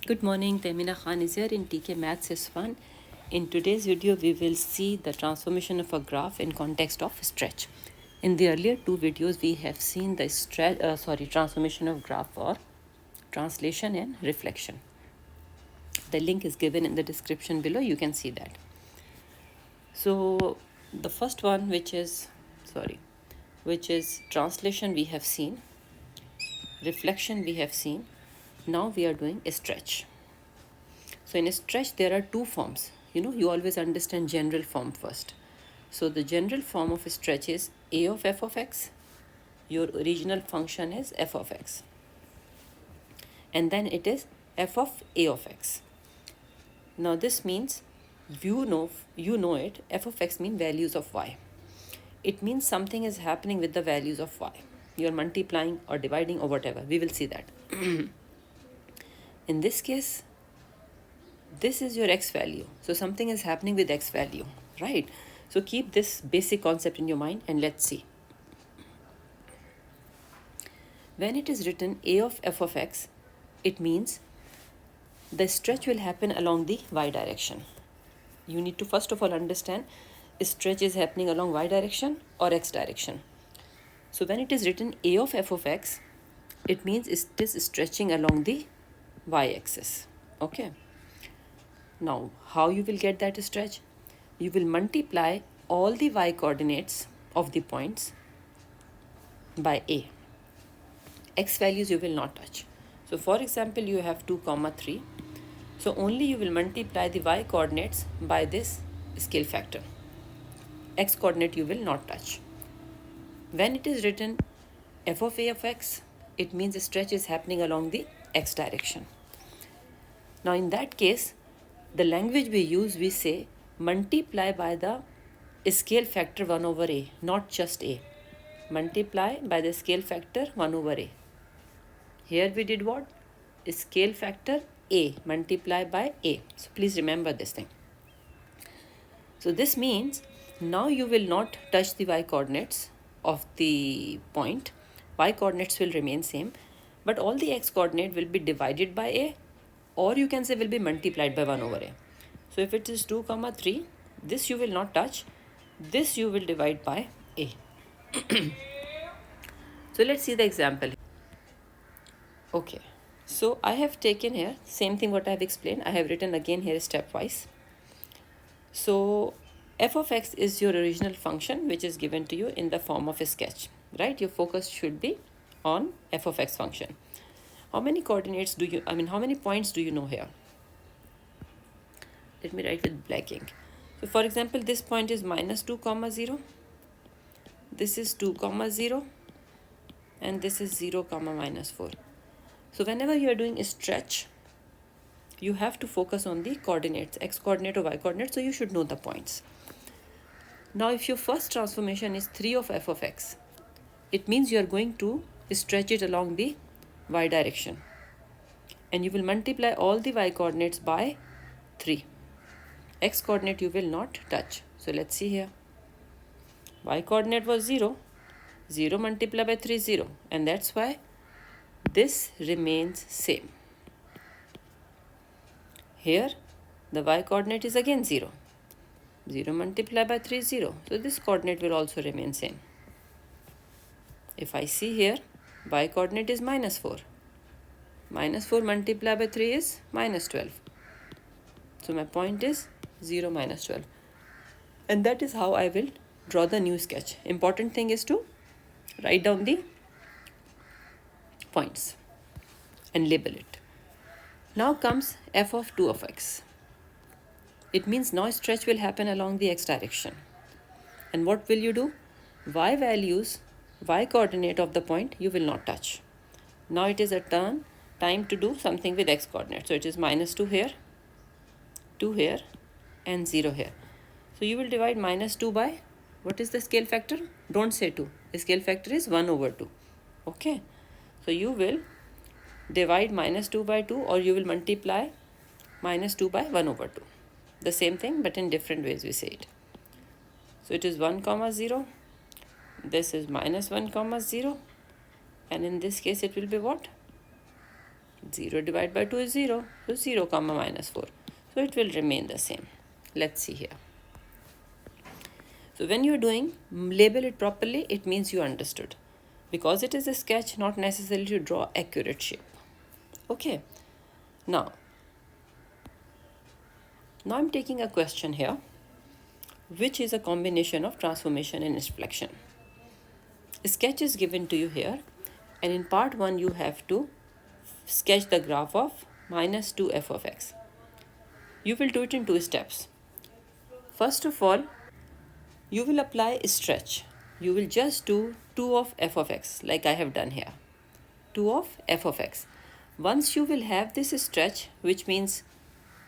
Good morning, Temina Khan is here in TKMaths is fun. In today's video, we will see the transformation of a graph in context of stretch. In the earlier two videos, we have seen the transformation of graph for translation and reflection. The link is given in the description below. You can see that. So the first one, which is translation, we have seen. Reflection we have seen. Now we are doing a stretch. So in a stretch, there are two forms. You always understand general form first. So the general form of a stretch is a of f of x. Your original function is f of x. And then it is f of a of x. Now this means you know it, f of x means values of y. It means something is happening with the values of y. You're multiplying or dividing or whatever. We will see that. In this case, this is your x value. So something is happening with x value, right? So keep this basic concept in your mind and let's see. When it is written a of f of x, it means the stretch will happen along the y direction. You need to first of all understand stretch is happening along y direction or x direction. So when it is written a of f of x, it means it is stretching along the y-axis. Okay. Now, how you will get that stretch? You will multiply all the y coordinates of the points by a. X values you will not touch. So for example, you have 2, 3. So only you will multiply the y coordinates by this scale factor. X coordinate you will not touch. When it is written f of a of x, it means the stretch is happening along the x direction. Now in that case, the language we use, we say multiply by the scale factor 1 over a, not just a. Multiply by the scale factor 1 over a. Here we did what? Scale factor a, multiply by a. So please remember this thing. So this means now you will not touch the y coordinates of the point. Y coordinates will remain same, but all the x coordinate will be divided by a, or you can say will be multiplied by 1 over a. So if it is 2, 3, this you will not touch, this you will divide by a. So let's see the example. Okay, so I have taken here, same thing what I have explained, I have written again here stepwise. So f of x is your original function which is given to you in the form of a sketch, right? Your focus should be on f of x function. How many coordinates do you, how many points do you know here? Let me write with black ink. So for example, this point is minus 2, 0. This is 2, 0. And this is 0, minus 4. So whenever you are doing a stretch, you have to focus on the coordinates, x coordinate or y coordinate, so you should know the points. Now if your first transformation is 3 of f of x, it means you are going to stretch it along the y direction. And you will multiply all the y coordinates by 3. X coordinate you will not touch. So let's see here. Y coordinate was 0. 0 multiplied by 3 is 0. And that's why this remains same. Here the y coordinate is again 0. 0 multiplied by 3 is 0. So this coordinate will also remain same. If I see here, y coordinate is minus 4. Minus 4 multiplied by 3 is minus 12. So my point is 0, minus 12. And that is how I will draw the new sketch. Important thing is to write down the points and label it. Now comes f of 2 of x. It means now stretch will happen along the x direction. And what will you do? Y values, y coordinate of the point you will not touch. Now it is a time to do something with x coordinate. So it is minus 2 here, 2 here, and 0 here. So you will divide minus 2 by, what is the scale factor? Don't say 2. The scale factor is 1 over 2. Okay. So you will divide minus 2 by 2, or you will multiply minus 2 by 1 over 2. The same thing, but in different ways we say it. So it is 1, 0. This is minus 1, 0. And in this case, it will be what? 0 divided by 2 is 0. So 0 comma minus 4. So it will remain the same. Let's see here. So when you're doing label it properly, it means you understood. Because it is a sketch, not necessarily to draw accurate shape. Okay. Now I'm taking a question here, which is a combination of transformation and inflection. A sketch is given to you here, and in part 1 you have to sketch the graph of minus 2 f of x. You will do it in 2 steps. First of all, you will apply a stretch. You will just do 2 of f of x like I have done here. 2 of f of x. Once you will have this stretch, which means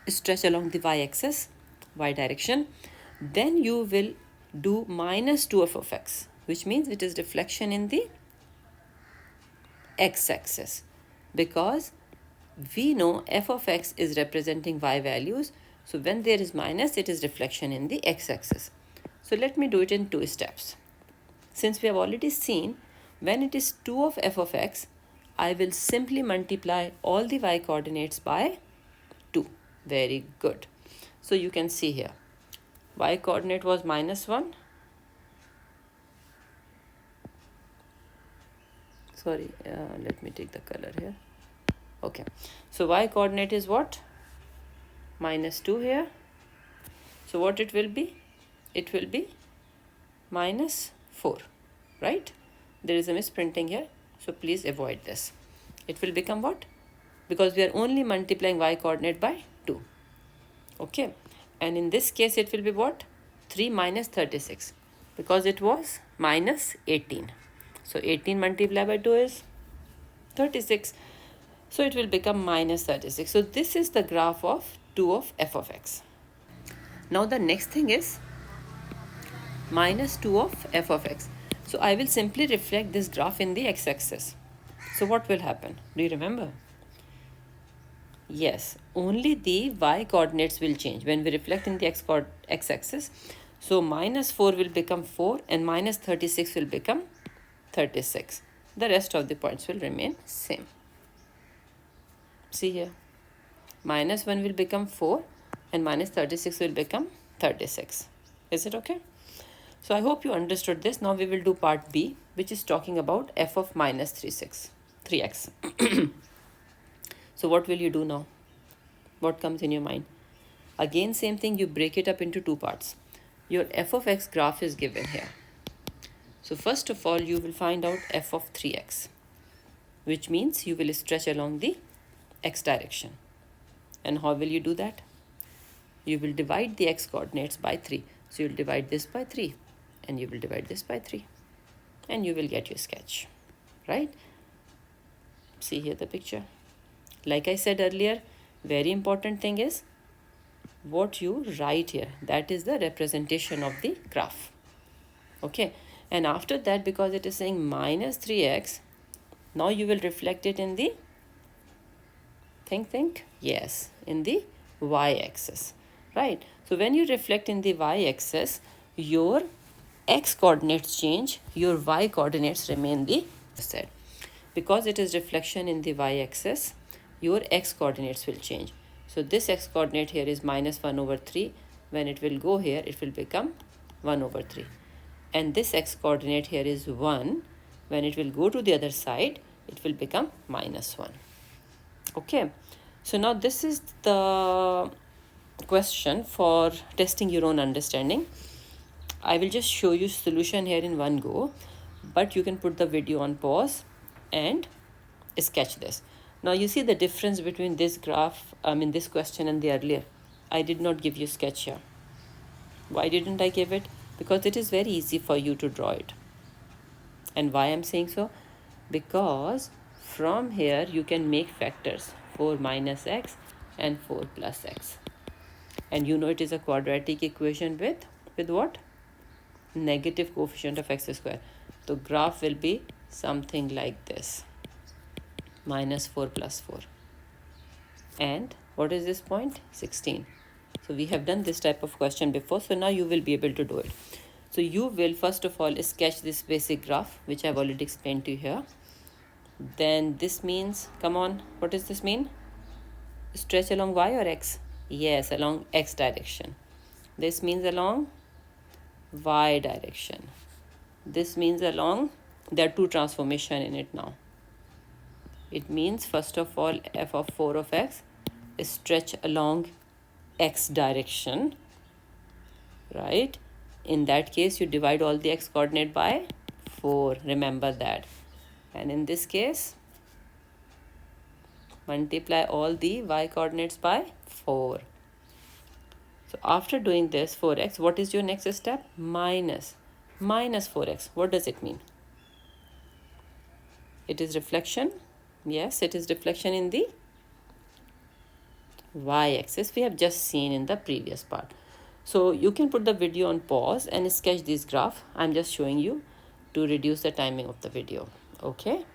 stretch along the y-axis, y direction, then you will do minus 2 f of x, which means it is reflection in the x-axis, because we know f of x is representing y values. So when there is minus, it is reflection in the x-axis. So let me do it in 2 steps. Since we have already seen, when it is 2 of f of x, I will simply multiply all the y coordinates by 2. Very good. So you can see here, y coordinate was minus 1. Sorry, let me take the color here. Okay, so y coordinate is what? Minus 2 here. So what it will be? It will be minus 4, right? There is a misprinting here, so please avoid this. It will become what? Because we are only multiplying y coordinate by 2. Okay, and in this case it will be what? 3 minus 36, because it was minus 18. So 18 multiplied by 2 is 36. So it will become minus 36. So this is the graph of 2 of f of x. Now the next thing is minus 2 of f of x. So I will simply reflect this graph in the x-axis. So what will happen? Do you remember? Yes, only the y coordinates will change when we reflect in the x-axis. So minus 4 will become 4 and minus 36 will become 36. The rest of the points will remain same. See here, minus 1 will become 4 and minus 36 will become 36. Is it okay? So I hope you understood this. Now we will do part B, which is talking about f of minus 3x. So what will you do now? What comes in your mind? Again, same thing, you break it up into 2 parts. Your f of x graph is given here. So first of all, you will find out f of 3x, which means you will stretch along the x direction. And how will you do that? You will divide the x coordinates by 3. So you will divide this by 3 and you will divide this by 3 and you will get your sketch, right? See here the picture. Like I said earlier, very important thing is what you write here. That is the representation of the graph. Okay, and after that, because it is saying minus 3x, now you will reflect it in the think, yes, in the y-axis, right? So when you reflect in the y-axis, your x coordinates change, your y coordinates remain the same. Because it is reflection in the y-axis, your x coordinates will change. So this x coordinate here is minus 1 over 3. When it will go here, it will become 1 over 3. And this x coordinate here is 1. When it will go to the other side, it will become minus 1. Okay, so now this is the question for testing your own understanding. I will just show you solution here in one go, but you can put the video on pause and sketch this. Now you see the difference between this graph, this question and the earlier. I did not give you sketch here. Why didn't I give it? Because it is very easy for you to draw it. And why I'm saying so? Because from here you can make factors 4 minus x and 4 plus x. And you know it is a quadratic equation with what? Negative coefficient of x square. So graph will be something like this. Minus 4 plus 4. And what is this point? 16. So we have done this type of question before. So now you will be able to do it. So you will first of all sketch this basic graph, which I have already explained to you here. Then this means, come on, what does this mean? Stretch along y or x? Yes, along x direction. This means along y direction. This means along, there are two transformation in it now. It means first of all f of 4 of x is stretch along x direction, right? In that case you divide all the x coordinate by 4, remember that. And in this case multiply all the y coordinates by 4. So after doing this 4x, what is your next step? Minus 4x. What does it mean? It is reflection. Yes, it is reflection in the y-axis we have just seen in the previous part. So you can put the video on pause and sketch this graph. I'm just showing you to reduce the timing of the video. Okay.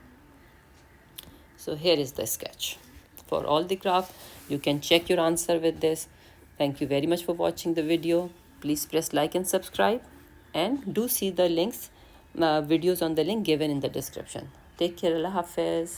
So here is the sketch for all the graph. You can check your answer with this. Thank you very much for watching the video. Please press like and subscribe, and do see the links, videos on the link given in the description. Take care. Allah Hafiz.